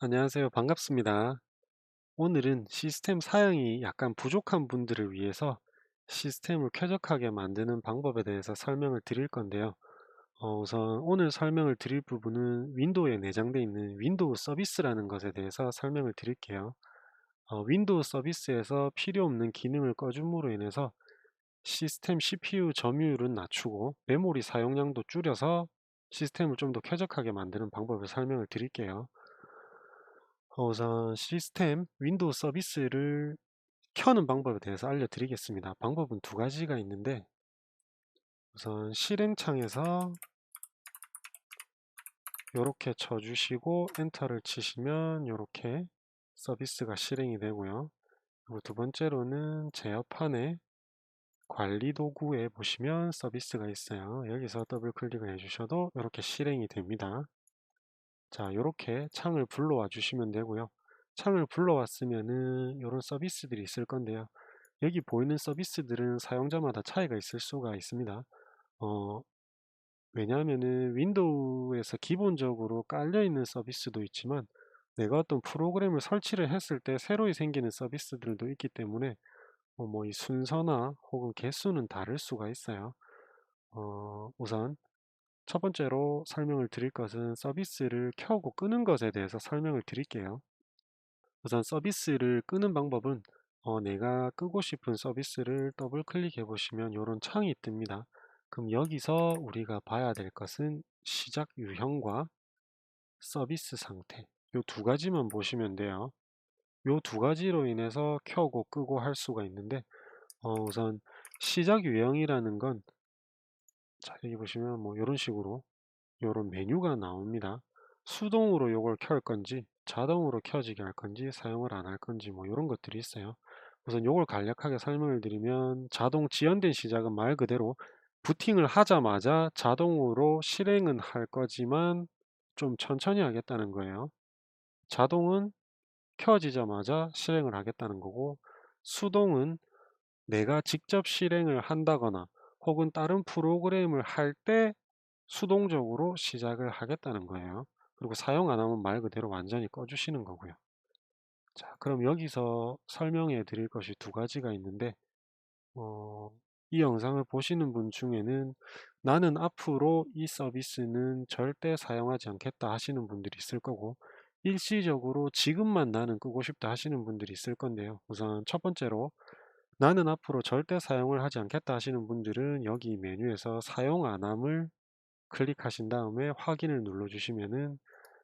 안녕하세요. 반갑습니다. 오늘은 시스템 사양이 약간 부족한 분들을 위해서 시스템을 쾌적하게 만드는 방법에 대해서 설명을 드릴 건데요. 우선 오늘 설명을 드릴 부분은 윈도우에 내장되어 있는 윈도우 서비스라는 것에 대해서 설명을 드릴게요. 윈도우 서비스에서 필요 없는 기능을 꺼줌으로 인해서 시스템 CPU 점유율은 낮추고 메모리 사용량도 줄여서 시스템을 좀 더 쾌적하게 만드는 방법을 설명을 드릴게요. 우선 시스템 윈도우 서비스를 켜는 방법에 대해서 알려드리겠습니다. 방법은 두 가지가 있는데, 우선 실행창에서 이렇게 쳐주시고 엔터를 치시면 이렇게 서비스가 실행이 되고요. 그리고 두 번째로는 제어판에 관리 도구에 보시면 서비스가 있어요. 여기서 더블 클릭을 해주셔도 이렇게 실행이 됩니다. 자, 이렇게 창을 불러와 주시면 되고요. 창을 불러왔으면은 이런 서비스들이 있을 건데요. 여기 보이는 서비스들은 사용자마다 차이가 있을 수가 있습니다. 어, 왜냐하면은 윈도우에서 기본적으로 깔려 있는 서비스도 있지만 내가 어떤 프로그램을 설치를 했을 때 새로 생기는 서비스들도 있기 때문에 뭐 이 순서나 혹은 개수는 다를 수가 있어요. 우선 첫 번째로 설명을 드릴 것은 서비스를 켜고 끄는 것에 대해서 설명을 드릴게요. 우선 서비스를 끄는 방법은 내가 끄고 싶은 서비스를 더블 클릭해 보시면 이런 창이 뜹니다. 그럼 여기서 우리가 봐야 될 것은 시작 유형과 서비스 상태, 이 두 가지만 보시면 돼요. 이 두 가지로 인해서 켜고 끄고 할 수가 있는데, 우선 시작 유형이라는 건, 자, 여기 보시면 뭐 이런 식으로 이런 메뉴가 나옵니다. 수동으로 이걸 켤 건지 자동으로 켜지게 할 건지 사용을 안 할 건지 뭐 이런 것들이 있어요. 우선 이걸 간략하게 설명을 드리면, 자동 지연된 시작은 말 그대로 부팅을 하자마자 자동으로 실행은 할 거지만 좀 천천히 하겠다는 거예요. 자동은 켜지자마자 실행을 하겠다는 거고, 수동은 내가 직접 실행을 한다거나 혹은 다른 프로그램을 할 때 수동적으로 시작을 하겠다는 거예요. 그리고 사용 안 하면 말 그대로 완전히 꺼주시는 거고요. 자, 그럼 여기서 설명해 드릴 것이 두 가지가 있는데, 어, 이 영상을 보시는 분 중에는 나는 앞으로 이 서비스는 절대 사용하지 않겠다 하시는 분들이 있을 거고, 일시적으로 지금만 나는 끄고 싶다 하시는 분들이 있을 건데요. 우선 첫 번째로 나는 앞으로 절대 사용을 하지 않겠다 하시는 분들은 여기 메뉴에서 사용 안 함을 클릭하신 다음에 확인을 눌러 주시면은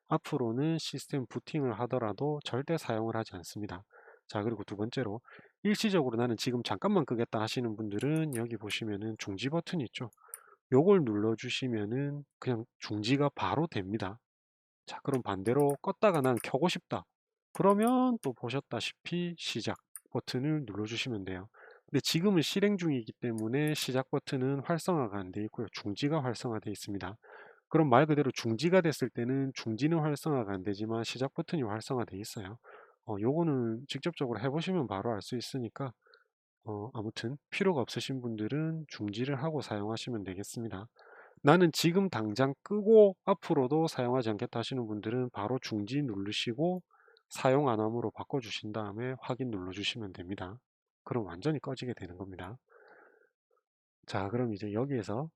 앞으로는 시스템 부팅을 하더라도 절대 사용을 하지 않습니다. 자, 그리고 두 번째로 일시적으로 나는 지금 잠깐만 끄겠다 하시는 분들은 여기 보시면은 중지 버튼이 있죠. 요걸 눌러 주시면은 그냥 중지가 바로 됩니다. 자, 그럼 반대로 껐다가 난 켜고 싶다. 그러면 또 보셨다시피 시작 버튼을 눌러 주시면 돼요. 근데 지금은 실행 중이기 때문에 시작 버튼은 활성화가 안 돼 있고요. 중지가 활성화되어 있습니다. 그럼 말 그대로 중지가 됐을 때는 중지는 활성화가 안 되지만 시작 버튼이 활성화되어 있어요. 요거는 직접적으로 해보시면 바로 알 수 있으니까 아무튼 필요가 없으신 분들은 중지를 하고 사용하시면 되겠습니다. 나는 지금 당장 끄고 앞으로도 사용하지 않겠다 하시는 분들은 바로 중지 누르시고 사용 안 함으로 바꿔주신 다음에 확인 눌러주시면 됩니다. 그럼 완전히 꺼지게 되는 겁니다. 자, 그럼 이제 여기에서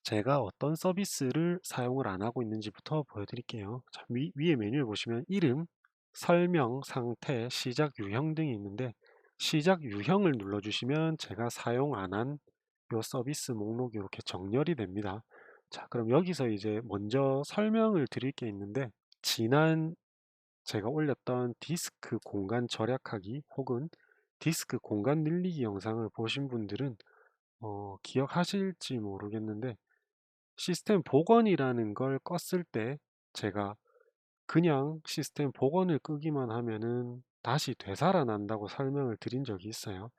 제가 어떤 서비스를 사용을 안 하고 있는지부터 보여드릴게요. 자, 위에 메뉴를 보시면 이름, 설명, 상태, 시작 유형 등이 있는데, 시작 유형을 눌러주시면 제가 사용 안 한 요 서비스 목록이 이렇게 정렬이 됩니다. 자, 그럼 여기서 이제 먼저 설명을 드릴 게 있는데, 지난 제가 올렸던 디스크 공간 절약하기 혹은 디스크 공간 늘리기 영상을 보신 분들은 기억하실지 모르겠는데, 시스템 복원이라는 걸 껐을 때 제가 그냥 시스템 복원을 끄기만 하면은 다시 되살아난다고 설명을 드린 적이 있어요.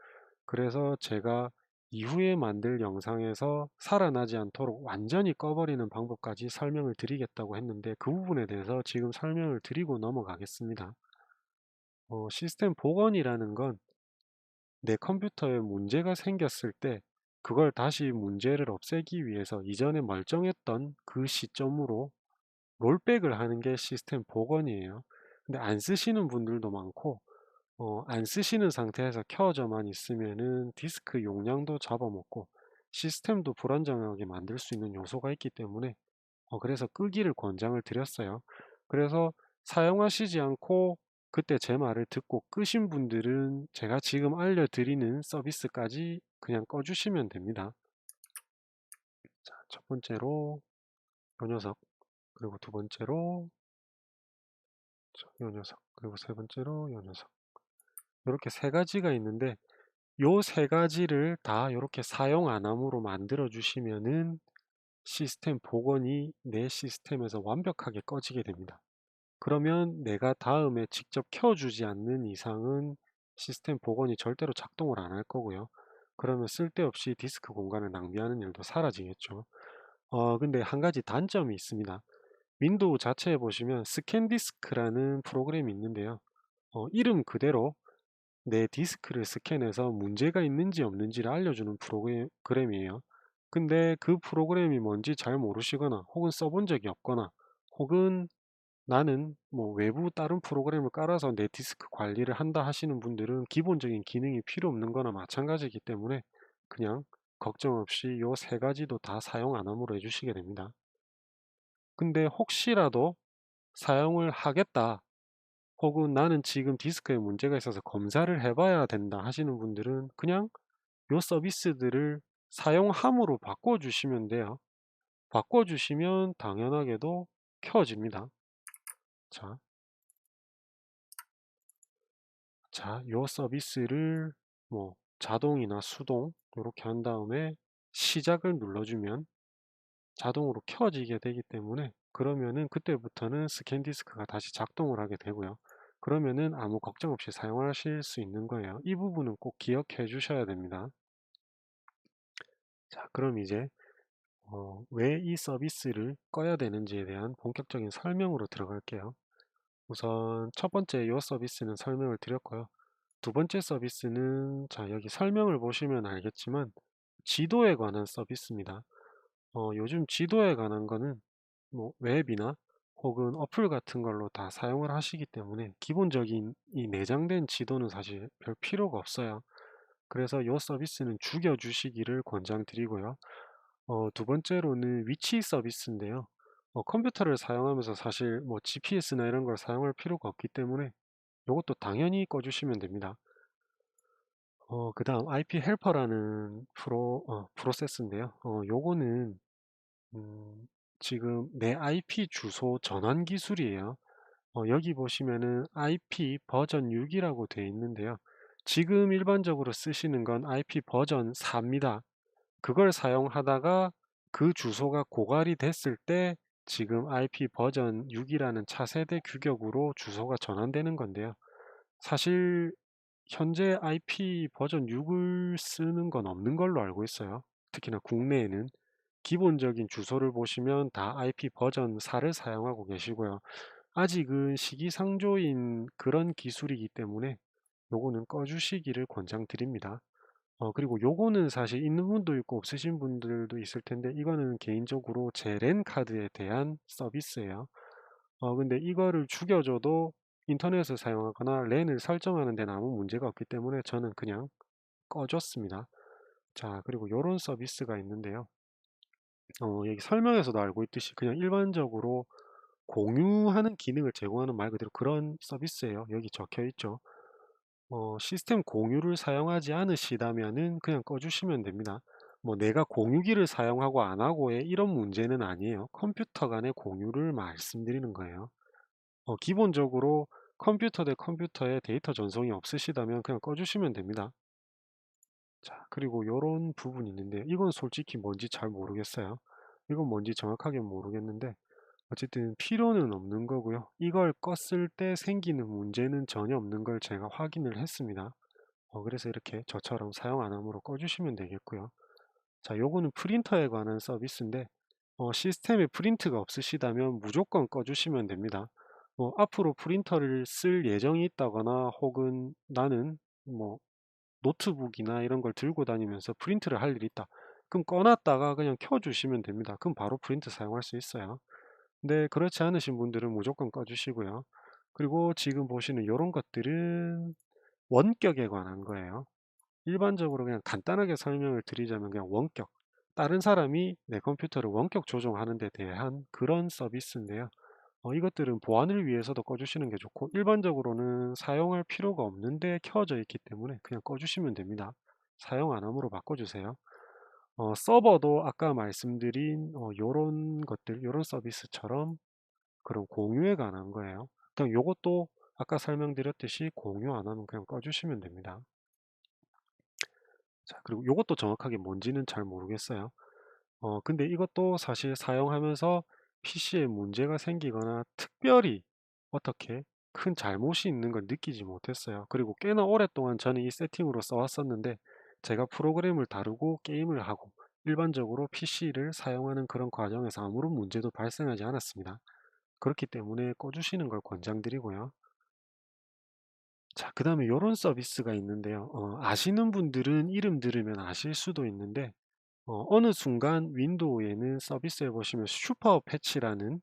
그래서 제가 이후에 만들 영상에서 살아나지 않도록 완전히 꺼버리는 방법까지 설명을 드리겠다고 했는데, 그 부분에 대해서 지금 설명을 드리고 넘어가겠습니다. 시스템 복원이라는 건 내 컴퓨터에 문제가 생겼을 때 그걸 다시 문제를 없애기 위해서 이전에 멀쩡했던 그 시점으로 롤백을 하는 게 시스템 복원이에요. 근데 안 쓰시는 분들도 많고 안 쓰시는 상태에서 켜져만 있으면은 디스크 용량도 잡아먹고 시스템도 불안정하게 만들 수 있는 요소가 있기 때문에 그래서 끄기를 권장을 드렸어요. 그래서 사용하시지 않고 그때 제 말을 듣고 끄신 분들은 제가 지금 알려드리는 서비스까지 그냥 꺼주시면 됩니다. 자, 첫 번째로 요 녀석, 그리고 두 번째로 요 녀석, 그리고 세 번째로 요 녀석. 이렇게 세 가지가 있는데 요 세 가지를 다 이렇게 사용 안 함으로 만들어 주시면은 시스템 복원이 내 시스템에서 완벽하게 꺼지게 됩니다. 그러면 내가 다음에 직접 켜주지 않는 이상은 시스템 복원이 절대로 작동을 안 할 거고요. 그러면 쓸데없이 디스크 공간을 낭비하는 일도 사라지겠죠. 근데 한 가지 단점이 있습니다. 윈도우 자체에 보시면 스캔 디스크라는 프로그램이 있는데요. 이름 그대로 내 디스크를 스캔해서 문제가 있는지 없는지를 알려주는 프로그램이에요. 근데 그 프로그램이 뭔지 잘 모르시거나 혹은 써본 적이 없거나 혹은 나는 뭐 외부 다른 프로그램을 깔아서 내 디스크 관리를 한다 하시는 분들은 기본적인 기능이 필요 없는 거나 마찬가지이기 때문에 그냥 걱정 없이 요 세 가지도 다 사용 안 함으로 해주시게 됩니다. 근데 혹시라도 사용을 하겠다 혹은 나는 지금 디스크에 문제가 있어서 검사를 해봐야 된다 하시는 분들은 그냥 요 서비스들을 사용함으로 바꿔주시면 돼요. 바꿔주시면 당연하게도 켜집니다. 자, 요 서비스를 뭐 자동이나 수동 이렇게 한 다음에 시작을 눌러주면 자동으로 켜지게 되기 때문에 그러면은 그때부터는 스캔 디스크가 다시 작동을 하게 되고요. 그러면은 아무 걱정 없이 사용하실 수 있는 거예요. 이 부분은 꼭 기억해 주셔야 됩니다. 자, 그럼 이제 왜 이 서비스를 꺼야 되는지에 대한 본격적인 설명으로 들어갈게요. 우선 첫 번째 이 서비스는 설명을 드렸고요. 두 번째 서비스는 자, 여기 설명을 보시면 알겠지만 지도에 관한 서비스입니다. 요즘 지도에 관한 거는 뭐 웹이나 혹은 어플 같은 걸로 다 사용을 하시기 때문에 기본적인 이 내장된 지도는 사실 별 필요가 없어요. 그래서 이 서비스는 죽여주시기를 권장드리고요. 두 번째로는 위치 서비스인데요. 컴퓨터를 사용하면서 사실 뭐 GPS나 이런 걸 사용할 필요가 없기 때문에 이것도 당연히 꺼주시면 됩니다. 그 다음 IP 헬퍼라는 프로세스인데요. 요거는 음, 지금 내 IP 주소 전환 기술이에요. 여기 보시면은 IP 버전 6이라고 되어 있는데요. 지금 일반적으로 쓰시는 건 IP 버전 4입니다. 그걸 사용하다가 그 주소가 고갈이 됐을 때 지금 IP 버전 6이라는 차세대 규격으로 주소가 전환되는 건데요. 사실 현재 IP 버전 6을 쓰는 건 없는 걸로 알고 있어요. 특히나 국내에는 기본적인 주소를 보시면 다 IP 버전 4를 사용하고 계시고요. 아직은 시기상조인 그런 기술이기 때문에 요거는 꺼주시기를 권장드립니다. 그리고 요거는 사실 있는 분도 있고 없으신 분들도 있을 텐데 이거는 개인적으로 제 랜 카드에 대한 서비스예요. 근데 이거를 죽여줘도 인터넷을 사용하거나 랜을 설정하는 데는 아무 문제가 없기 때문에 저는 그냥 꺼줬습니다. 자, 그리고 요런 서비스가 있는데요. 여기 설명에서도 알고 있듯이 그냥 일반적으로 공유하는 기능을 제공하는 말 그대로 그런 서비스예요. 여기 적혀 있죠. 시스템 공유를 사용하지 않으시다면은 그냥 꺼주시면 됩니다. 뭐 내가 공유기를 사용하고 안 하고의 이런 문제는 아니에요. 컴퓨터 간의 공유를 말씀드리는 거예요. 기본적으로 컴퓨터 대 컴퓨터에 데이터 전송이 없으시다면 그냥 꺼주시면 됩니다. 자, 그리고 요런 부분이 있는데 이건 솔직히 뭔지 잘 모르겠어요. 이건 뭔지 정확하게 모르겠는데 어쨌든 필요는 없는 거고요. 이걸 껐을 때 생기는 문제는 전혀 없는 걸 제가 확인을 했습니다. 그래서 이렇게 저처럼 사용 안 함으로 꺼주시면 되겠고요. 자, 요거는 프린터에 관한 서비스인데 시스템에 프린트가 없으시다면 무조건 꺼주시면 됩니다. 앞으로 프린터를 쓸 예정이 있다거나 혹은 나는 뭐 노트북이나 이런 걸 들고 다니면서 프린트를 할 일이 있다. 그럼 꺼놨다가 그냥 켜주시면 됩니다. 그럼 바로 프린트 사용할 수 있어요. 근데 그렇지 않으신 분들은 무조건 꺼주시고요. 그리고 지금 보시는 요런 것들은 원격에 관한 거예요. 일반적으로 그냥 간단하게 설명을 드리자면 그냥 원격. 다른 사람이 내 컴퓨터를 원격 조종하는 데 대한 그런 서비스인데요. 이것들은 보안을 위해서도 꺼주시는 게 좋고 일반적으로는 사용할 필요가 없는데 켜져 있기 때문에 그냥 꺼주시면 됩니다. 사용 안 함으로 바꿔주세요. 서버도 아까 말씀드린 요런 것들, 요런 서비스처럼 그런 공유에 관한 거예요. 그냥 요것도 아까 설명드렸듯이 공유 안 하면 그냥 꺼주시면 됩니다. 자, 그리고 요것도 정확하게 뭔지는 잘 모르겠어요. 근데 이것도 사실 사용하면서 PC에 문제가 생기거나 특별히 어떻게 큰 잘못이 있는 걸 느끼지 못했어요. 그리고 꽤나 오랫동안 저는 이 세팅으로 써왔었는데 제가 프로그램을 다루고 게임을 하고 일반적으로 PC를 사용하는 그런 과정에서 아무런 문제도 발생하지 않았습니다. 그렇기 때문에 꺼주시는 걸 권장드리고요. 자, 그 다음에 이런 서비스가 있는데요. 아시는 분들은 이름 들으면 아실 수도 있는데 어느 순간 윈도우에는 서비스에 보시면 슈퍼 패치라는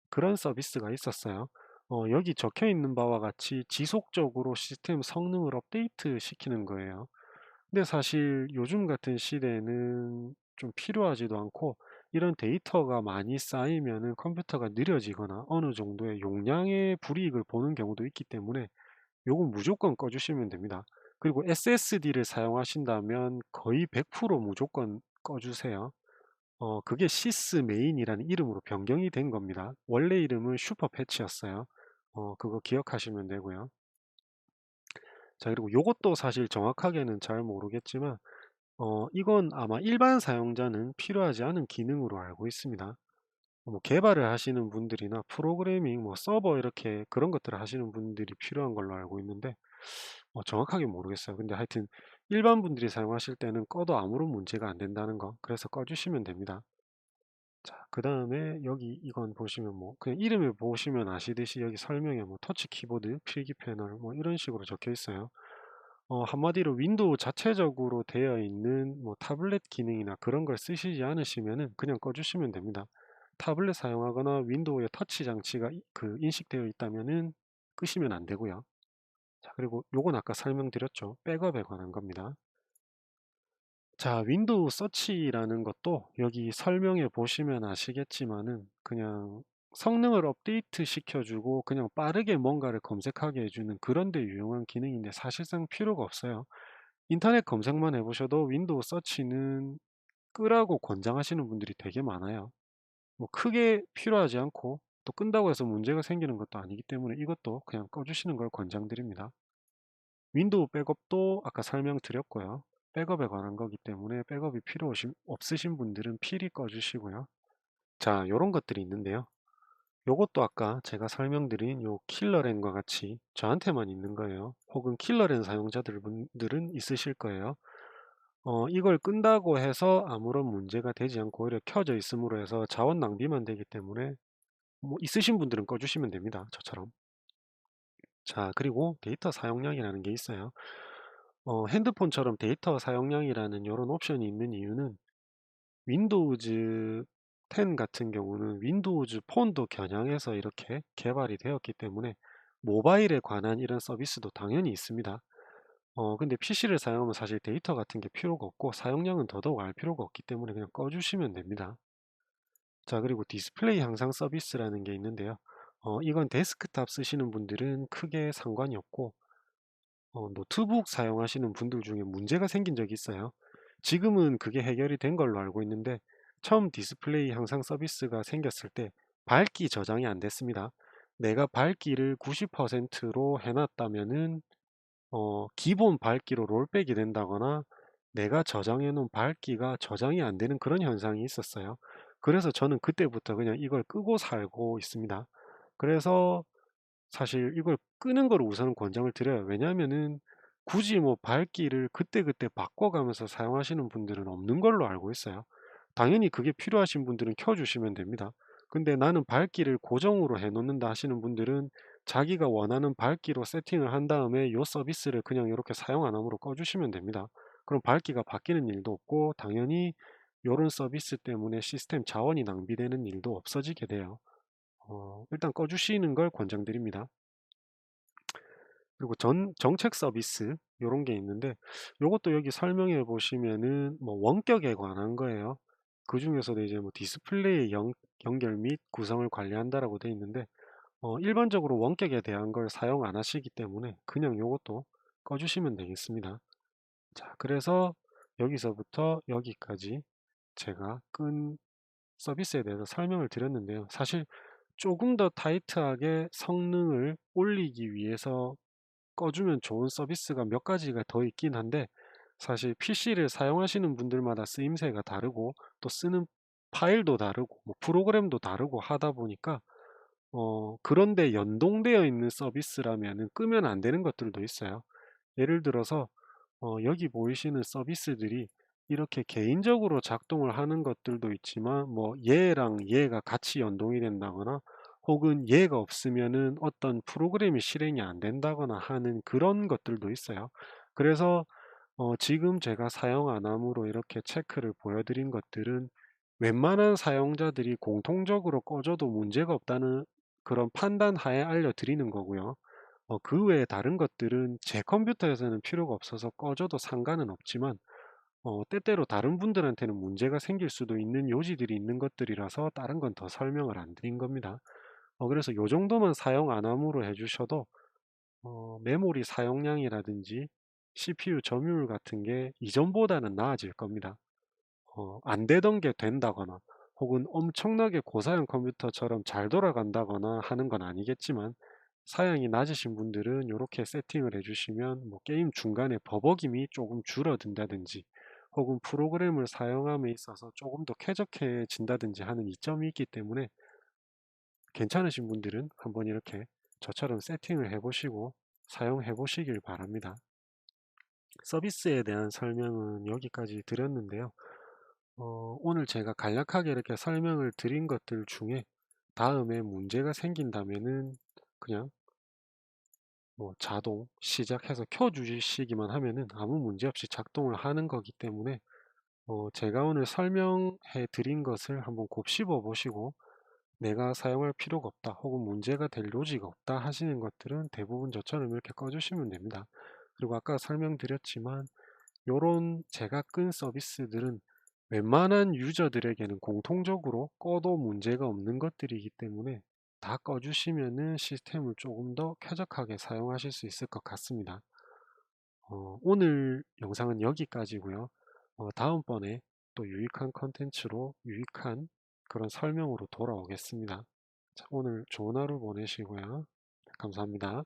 그런 서비스가 있었어요. 여기 적혀 있는 바와 같이 지속적으로 시스템 성능을 업데이트 시키는 거예요. 근데 사실 요즘 같은 시대에는 좀 필요하지도 않고 이런 데이터가 많이 쌓이면은 컴퓨터가 느려지거나 어느 정도의 용량의 불이익을 보는 경우도 있기 때문에 요건 무조건 꺼주시면 됩니다. 그리고 SSD를 사용하신다면 거의 100% 무조건 꺼주세요. 그게 시스 메인이라는 이름으로 변경이 된 겁니다. 원래 이름은 슈퍼 패치였어요. 그거 기억하시면 되고요. 자, 그리고 요것도 사실 정확하게는 잘 모르겠지만, 이건 아마 일반 사용자는 필요하지 않은 기능으로 알고 있습니다. 뭐 개발을 하시는 분들이나 프로그래밍, 뭐 서버 이렇게 그런 것들을 하시는 분들이 필요한 걸로 알고 있는데, 정확하게 모르겠어요. 근데 하여튼 일반 분들이 사용하실 때는 꺼도 아무런 문제가 안 된다는 거. 그래서 꺼주시면 됩니다. 자, 그 다음에 여기 이건 보시면 뭐 그냥 이름을 보시면 아시듯이 여기 설명에 뭐 터치 키보드, 필기 패널 뭐 이런 식으로 적혀 있어요. 한마디로 윈도우 자체적으로 되어 있는 뭐 타블렛 기능이나 그런 걸 쓰시지 않으시면은 그냥 꺼주시면 됩니다. 타블렛 사용하거나 윈도우에 터치 장치가 그 인식되어 있다면은 끄시면 안 되고요. 자, 그리고 요건 아까 설명드렸죠. 백업에 관한 겁니다. 자, 윈도우 서치라는 것도 여기 설명해 보시면 아시겠지만은 그냥 성능을 업데이트 시켜주고 그냥 빠르게 뭔가를 검색하게 해주는 그런 데 유용한 기능인데 사실상 필요가 없어요. 인터넷 검색만 해보셔도 윈도우 서치는 끄라고 권장하시는 분들이 되게 많아요. 뭐 크게 필요하지 않고 또 끈다고 해서 문제가 생기는 것도 아니기 때문에 이것도 그냥 꺼주시는 걸 권장드립니다. 윈도우 백업도 아까 설명드렸고요. 백업에 관한 거기 때문에 백업이 없으신 분들은 필히 꺼주시고요. 자, 요런 것들이 있는데요. 요것도 아까 제가 설명드린 요 킬러랜과 같이 저한테만 있는 거예요. 혹은 킬러랜 사용자들은 있으실 거예요. 이걸 끈다고 해서 아무런 문제가 되지 않고 오히려 켜져 있음으로 해서 자원 낭비만 되기 때문에 뭐 있으신 분들은 꺼주시면 됩니다. 저처럼. 자, 그리고 데이터 사용량이라는 게 있어요. 핸드폰처럼 데이터 사용량이라는 이런 옵션이 있는 이유는 윈도우즈 10 같은 경우는 윈도우즈 폰도 겨냥해서 이렇게 개발이 되었기 때문에 모바일에 관한 이런 서비스도 당연히 있습니다. 근데 PC를 사용하면 사실 데이터 같은 게 필요가 없고 사용량은 더더욱 알 필요가 없기 때문에 그냥 꺼주시면 됩니다. 자, 그리고 디스플레이 향상 서비스라는 게 있는데요. 이건 데스크탑 쓰시는 분들은 크게 상관이 없고 노트북 사용하시는 분들 중에 문제가 생긴 적이 있어요. 지금은 그게 해결이 된 걸로 알고 있는데 처음 디스플레이 향상 서비스가 생겼을 때 밝기 저장이 안 됐습니다. 내가 밝기를 90%로 해놨다면은 기본 밝기로 롤백이 된다거나 내가 저장해 놓은 밝기가 저장이 안 되는 그런 현상이 있었어요. 그래서 저는 그때부터 그냥 이걸 끄고 살고 있습니다. 그래서 사실 이걸 끄는 걸 우선 권장을 드려요. 왜냐하면은 굳이 뭐 밝기를 그때그때 바꿔가면서 사용하시는 분들은 없는 걸로 알고 있어요. 당연히 그게 필요하신 분들은 켜주시면 됩니다. 근데 나는 밝기를 고정으로 해놓는다 하시는 분들은 자기가 원하는 밝기로 세팅을 한 다음에 이 서비스를 그냥 이렇게 사용 안 함으로 꺼주시면 됩니다. 그럼 밝기가 바뀌는 일도 없고 당연히 이런 서비스 때문에 시스템 자원이 낭비되는 일도 없어지게 돼요. 일단 꺼주시는 걸 권장드립니다. 그리고 정책 서비스 이런 게 있는데 요것도 여기 설명해 보시면은 뭐 원격에 관한 거예요. 그 중에서도 이제 뭐 디스플레이 연결 및 구성을 관리한다라고 돼 있는데 일반적으로 원격에 대한 걸 사용 안 하시기 때문에 그냥 요것도 꺼주시면 되겠습니다. 자, 그래서 여기서부터 여기까지 제가 끈 서비스에 대해서 설명을 드렸는데요. 사실 조금 더 타이트하게 성능을 올리기 위해서 꺼주면 좋은 서비스가 몇 가지가 더 있긴 한데 사실 PC를 사용하시는 분들마다 쓰임새가 다르고 또 쓰는 파일도 다르고 뭐 프로그램도 다르고 하다 보니까 그런데 연동되어 있는 서비스라면은 끄면 안 되는 것들도 있어요. 예를 들어서 여기 보이시는 서비스들이 이렇게 개인적으로 작동을 하는 것들도 있지만 뭐 얘랑 얘가 같이 연동이 된다거나 혹은 얘가 없으면은 어떤 프로그램이 실행이 안 된다거나 하는 그런 것들도 있어요. 그래서 지금 제가 사용 안 함으로 이렇게 체크를 보여드린 것들은 웬만한 사용자들이 공통적으로 꺼져도 문제가 없다는 그런 판단 하에 알려드리는 거고요. 그 외에 다른 것들은 제 컴퓨터에서는 필요가 없어서 꺼져도 상관은 없지만 때때로 다른 분들한테는 문제가 생길 수도 있는 요지들이 있는 것들이라서 다른 건 더 설명을 안 드린 겁니다. 그래서 요 정도만 사용 안 함으로 해주셔도 메모리 사용량이라든지 CPU 점유율 같은 게 이전보다는 나아질 겁니다. 안 되던 게 된다거나 혹은 엄청나게 고사양 컴퓨터처럼 잘 돌아간다거나 하는 건 아니겠지만 사양이 낮으신 분들은 이렇게 세팅을 해주시면 뭐 게임 중간에 버벅임이 조금 줄어든다든지 혹은 프로그램을 사용함에 있어서 조금 더 쾌적해진다든지 하는 이점이 있기 때문에 괜찮으신 분들은 한번 이렇게 저처럼 세팅을 해보시고 사용해 보시길 바랍니다. 서비스에 대한 설명은 여기까지 드렸는데요. 오늘 제가 간략하게 이렇게 설명을 드린 것들 중에 다음에 문제가 생긴다면은 그냥 뭐 자동 시작해서 켜주시기만 하면은 아무 문제 없이 작동을 하는 거기 때문에 제가 오늘 설명해 드린 것을 한번 곱씹어 보시고 내가 사용할 필요가 없다 혹은 문제가 될 요지가 없다 하시는 것들은 대부분 저처럼 이렇게 꺼주시면 됩니다. 그리고 아까 설명드렸지만 요런 제가 끈 서비스들은 웬만한 유저들에게는 공통적으로 꺼도 문제가 없는 것들이기 때문에 다 꺼주시면은 시스템을 조금 더 쾌적하게 사용하실 수 있을 것 같습니다. 오늘 영상은 여기까지고요. 다음번에 또 유익한 컨텐츠로 유익한 그런 설명으로 돌아오겠습니다. 자, 오늘 좋은 하루 보내시고요. 감사합니다.